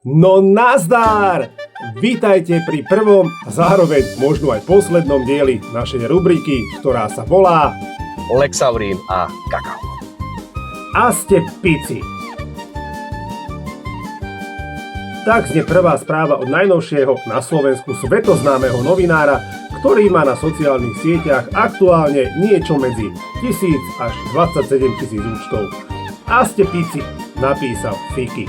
No nazdar! Vítajte pri prvom a zároveň možno aj poslednom dieli našej rubriky, ktorá sa volá Lexaurín a kakao. A ste pici. Tak znie prvá správa od najnovšieho na Slovensku svetoznámeho novinára, ktorý má na sociálnych sieťach aktuálne niečo medzi 1000 až 27 000 účtov. A ste pici, napísal Fiki.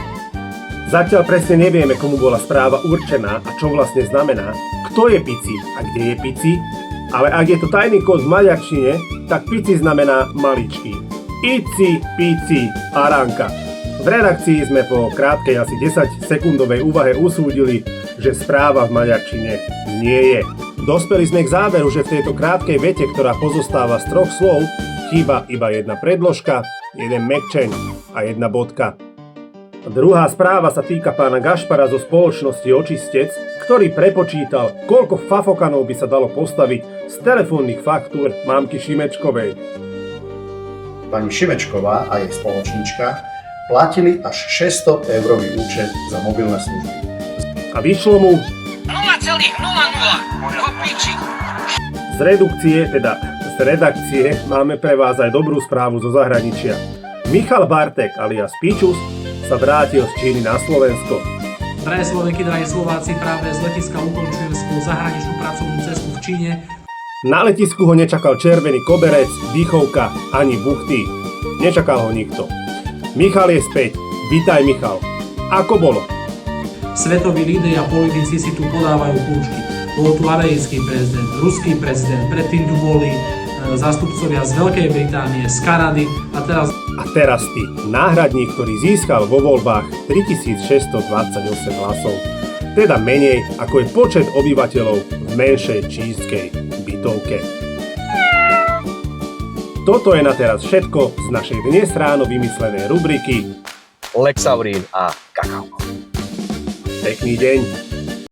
Zatiaľ presne nevieme, komu bola správa určená a čo vlastne znamená, kto je pici a kde je pici, ale ak je to tajný kód v maďarčine, tak pici znamená maličký. Ici, pici, aranka. V redakcii sme po krátkej asi 10-sekundovej úvahe usúdili, že správa v maďarčine nie je. Dospeli sme k záveru, že v tejto krátkej vete, ktorá pozostáva z 3 slov, chýba iba jedna predložka, jeden mekčeň a jedna bodka. Druhá správa sa týka pána Gašpara zo spoločnosti Očistec, ktorý prepočítal, koľko fafokanov by sa dalo postaviť z telefónnych faktúr mamky Šimečkovej. Pani Šimečková a jej spoločnička platili až 600-eurový účet za mobilné služby. A vyšlo mu 0,00 do piči. z redakcie máme pre vás aj dobrú správu zo zahraničia. Michal Bartek alias Pičus sa vrátil z Číny na Slovensko. Drahé Slovenky, drahí Slováci, práve z letiska ukončujem svoju zahraničnú pracovnú cestu v Číne. Na letisku ho nečakal červený koberec, dýchovka ani buchty. Nečakal ho nikto. Michal je späť. Vítaj, Michal. Ako bolo? Svetoví lídri a politici si tu podávajú kľúčky. Bol tu americký prezident, ruský prezident, predtým tu boli zástupcovia z Veľkej Británie, z Kanady A teraz ty, náhradník, ktorý získal vo voľbách 3628 hlasov. Teda menej, ako je počet obyvateľov v menšej čínskej bytovke. Toto je na teraz všetko z našej dnes ráno vymyslenej rubriky Lexaurín a kakao. Pekný deň.